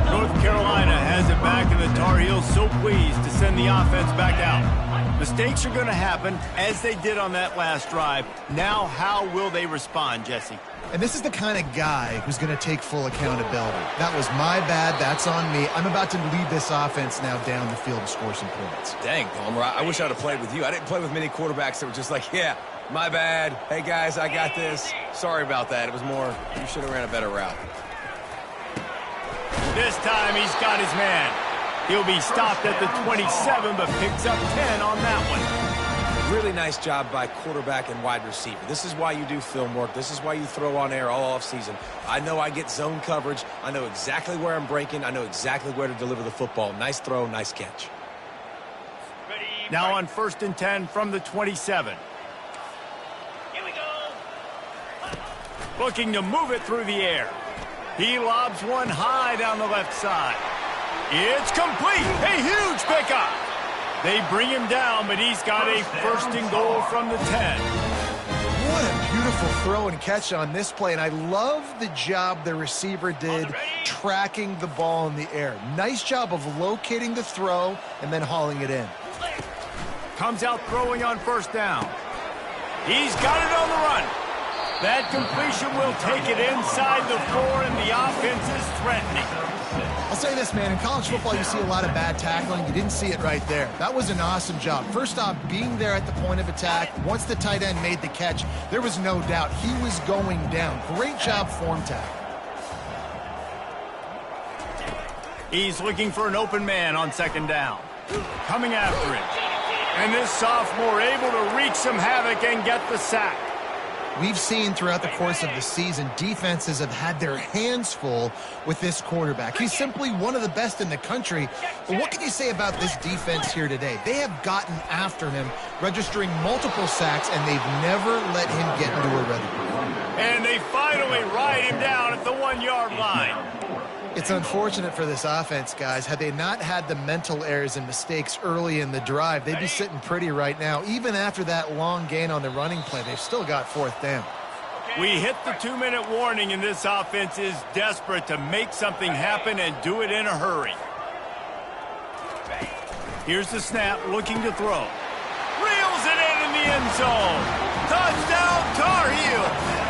North Carolina has it back, and the Tar Heels so pleased to send the offense back out. Mistakes are going to happen, as they did on that last drive. Now, how will they respond, Jesse? And this is the kind of guy who's going to take full accountability. That was my bad. That's on me. I'm about to lead this offense now down the field to score some points. Dang, Palmer, I wish I'd have played with you. I didn't play with many quarterbacks that were just like, yeah, my bad. Hey, guys, I got this. Sorry about that. It was more, you should have ran a better route. This time he's got his man. He'll be stopped at the 27, but picks up 10 on that one. Really nice job by quarterback and wide receiver. This is why you do film work. This is why you throw on air all offseason. I know I get zone coverage. I know exactly where I'm breaking. I know exactly where to deliver the football. Nice throw, nice catch. Now on 1st and 10 from the 27. Here we go. Looking to move it through the air. He lobs one high down the left side. It's complete. A huge pickup. They bring him down, but he's got a first and goal from the 10. What a beautiful throw and catch on this play, and I love the job the receiver did tracking the ball in the air. Nice job of locating the throw and then hauling it in. Comes out throwing on first down. He's got it on the run. That completion will take it inside the 4, and the offense is threatening. I'll say this, man. In college football, you see a lot of bad tackling. You didn't see it right there. That was an awesome job. First off, being there at the point of attack. Once the tight end made the catch, there was no doubt he was going down. Great job form tackle. He's looking for an open man on second down. Coming after him. And this sophomore able to wreak some havoc and get the sack. We've seen throughout the course of the season, defenses have had their hands full with this quarterback. He's simply one of the best in the country. But what can you say about this defense here today? They have gotten after him, registering multiple sacks, and they've never let him get into a rhythm. And they finally ride him down at the 1-yard line. It's unfortunate for this offense, guys. Had they not had the mental errors and mistakes early in the drive, they'd be sitting pretty right now. Even after that long gain on the running play, they've still got fourth down. We hit the 2-minute warning, and this offense is desperate to make something happen and do it in a hurry. Here's the snap, looking to throw. Reels it in the end zone. Touchdown, Tar Heels.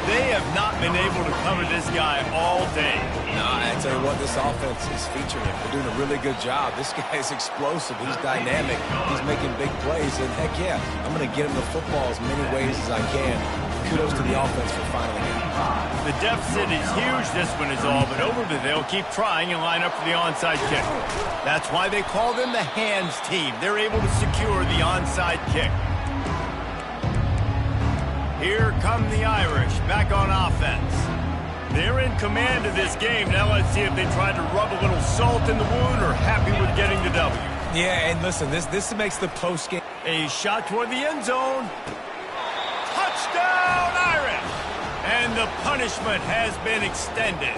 They have not been able to cover this guy all day. No, I tell you what, this offense is featuring him. They're doing a really good job. This guy is explosive. He's dynamic. He's making big plays. And heck yeah, I'm going to get him the football as many ways as I can. Kudos to the offense for finally getting it. The deficit is huge. This one is all but over, but they'll keep trying and line up for the onside kick. That's why they call them the hands team. They're able to secure the onside kick. Here come the Irish, back on offense. They're in command of this game. Now let's see if they try to rub a little salt in the wound or happy with getting the W. Yeah, and listen, this makes the postgame. A shot toward the end zone. Touchdown, Irish! And the punishment has been extended.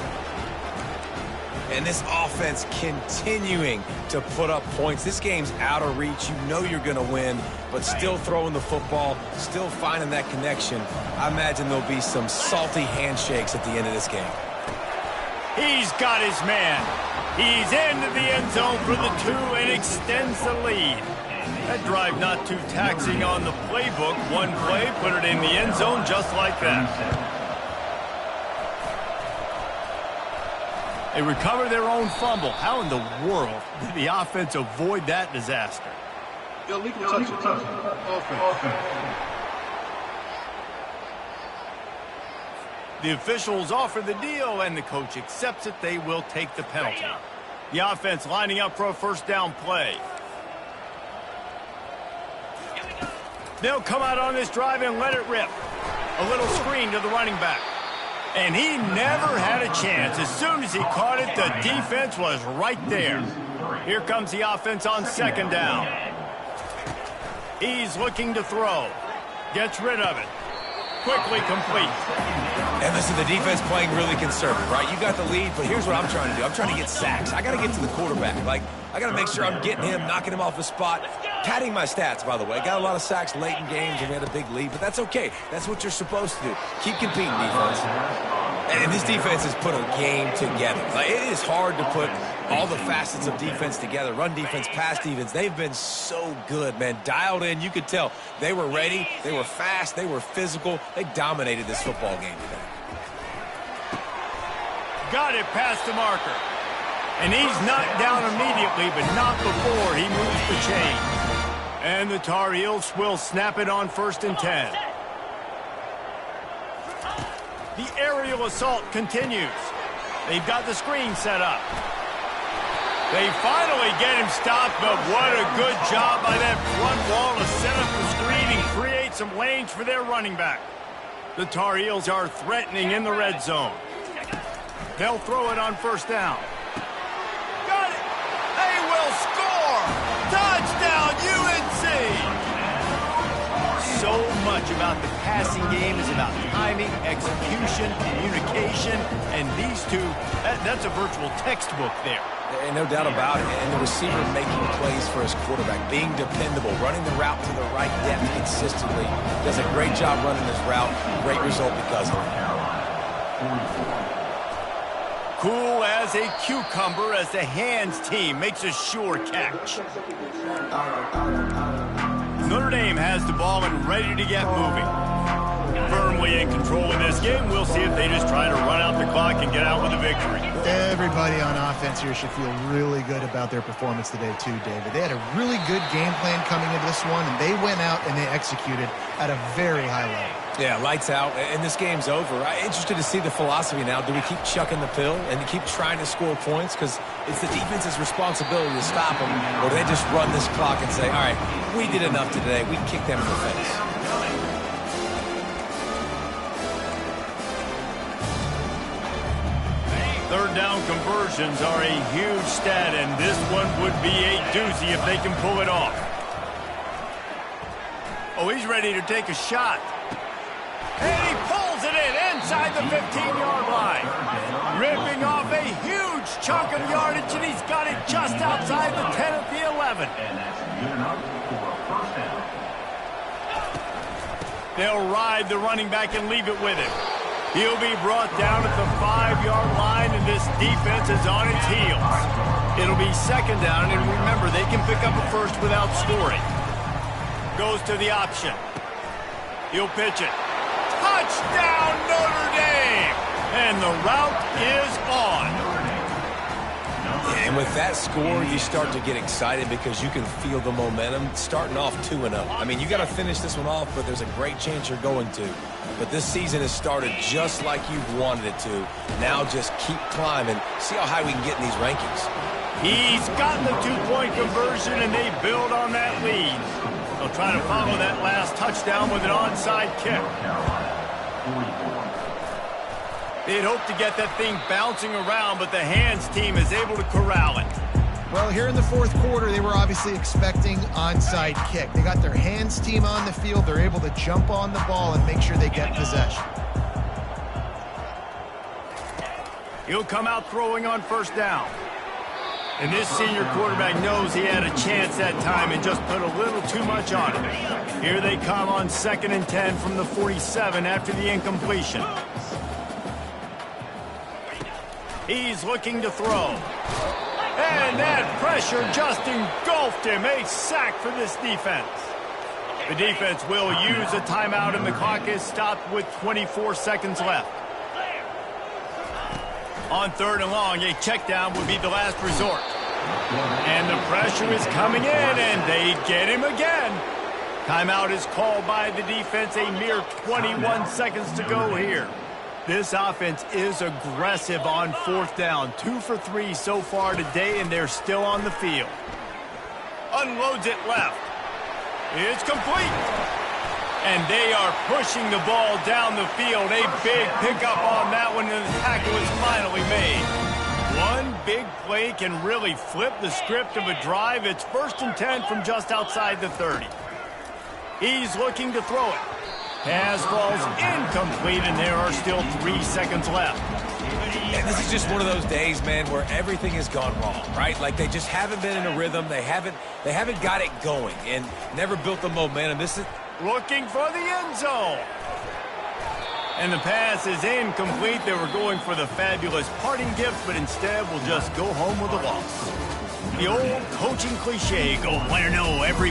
And this offense continuing to put up points. This game's out of reach. You know you're going to win, but still throwing the football, still finding that connection. I imagine there'll be some salty handshakes at the end of this game. He's got his man. He's into the end zone for the 2 and extends the lead. That drive not too taxing on the playbook. One play, put it in the end zone just like that. They recover their own fumble. How in the world did the offense avoid that disaster? Illegal touch. Offense. The officials offer the deal, and the coach accepts it. They will take the penalty. The offense lining up for a first down play. They'll come out on this drive and let it rip. A little screen to the running back. And he never had a chance. As soon as he caught it, the defense was right there. Here comes the offense on second down. He's looking to throw. Gets rid of it. Quickly complete. And listen, the defense playing really conservative, right? You got the lead, but here's what I'm trying to do. I'm trying to get sacks. I got to get to the quarterback. I got to make sure I'm getting him, knocking him off the spot. Padding my stats, by the way. Got a lot of sacks late in games, and we had a big lead, but that's okay. That's what you're supposed to do. Keep competing, defense. And this defense has put a game together. It is hard to put all the facets of defense together. Run defense, pass defense. They've been so good, man. Dialed in. You could tell they were ready. They were fast. They were physical. They dominated this football game today. Got it past the marker. And he's knocked down immediately, but not before he moves the chain. And the Tar Heels will snap it on 1st and 10. The aerial assault continues. They've got the screen set up. They finally get him stopped, but what a good job by that front wall to set up the screen and create some lanes for their running back. The Tar Heels are threatening in the red zone. They'll throw it on 1st down. Got it! They will score! Touchdown, UNC! So much about the passing game is about timing, execution, communication, and these two, that's a virtual textbook there. And no doubt about it. And the receiver making plays for his quarterback, being dependable, running the route to the right depth consistently. Does a great job running his route. Great result because of it. Cool as a cucumber as the hands team makes a sure catch. Notre Dame has the ball and ready to get moving. Firmly in control of this game. We'll see if they just try to run out the clock and get out with a victory. Everybody on offense here should feel really good about their performance today too, David. They had a really good game plan coming into this one, and they went out and they executed at a very high level. Yeah, lights out, and this game's over. I'm interested to see the philosophy now. Do we keep chucking the pill and keep trying to score points? Because it's the defense's responsibility to stop them, or do they just run this clock and say, all right, we did enough today. We kick them in the face. Third down conversions are a huge stat, and this one would be a doozy if they can pull it off. Oh, he's ready to take a shot. And he pulls it in inside the 15-yard line. Ripping off a huge chunk of yardage, and he's got it just outside the 10 at the 11. And that's good enough for a first down. They'll ride the running back and leave it with him. He'll be brought down at the 5-yard line, and this defense is on its heels. It'll be second down, and remember, they can pick up a first without scoring. Goes to the option. He'll pitch it. Touchdown, Notre Dame! And the route is on. And with that score, you start to get excited because you can feel the momentum starting off 2-0. I mean, you got to finish this one off, but there's a great chance you're going to. But this season has started just like you've wanted it to. Now just keep climbing. See how high we can get in these rankings. He's gotten the two-point conversion, and they build on that lead. They'll try to follow that last touchdown with an onside kick. They'd hope to get that thing bouncing around, but the hands team is able to corral it. Well, here in the fourth quarter, they were obviously expecting onside kick. They got their hands team on the field. They're able to jump on the ball and make sure they get possession. He'll come out throwing on first down. And this senior quarterback knows he had a chance that time and just put a little too much on it. Here they come on 2nd and 10 from the 47 after the incompletion. He's looking to throw. And that pressure just engulfed him. A sack for this defense. The defense will use a timeout, and the clock is stopped with 24 seconds left. On 3rd and long, a check down would be the last resort. And the pressure is coming in, and they get him again. Timeout is called by the defense. A mere 21 seconds to go here. This offense is aggressive on 4th down. 2 for 3 so far today, and they're still on the field. Unloads it left. It's complete. And they are pushing the ball down the field. A big pickup on that one, and the tackle is finally made. One big play can really flip the script of a drive. It's 1st and 10 from just outside the 30. He's looking to throw it. Pass falls incomplete, and there are still 3 seconds left. And this is just one of those days, man, where everything has gone wrong, right? Like they just haven't been in a rhythm. They haven't got it going and never built the momentum. This is looking for the end zone. And the pass is incomplete. They were going for the fabulous parting gift, but instead will just go home with a loss. The old coaching cliche, go win or no every week.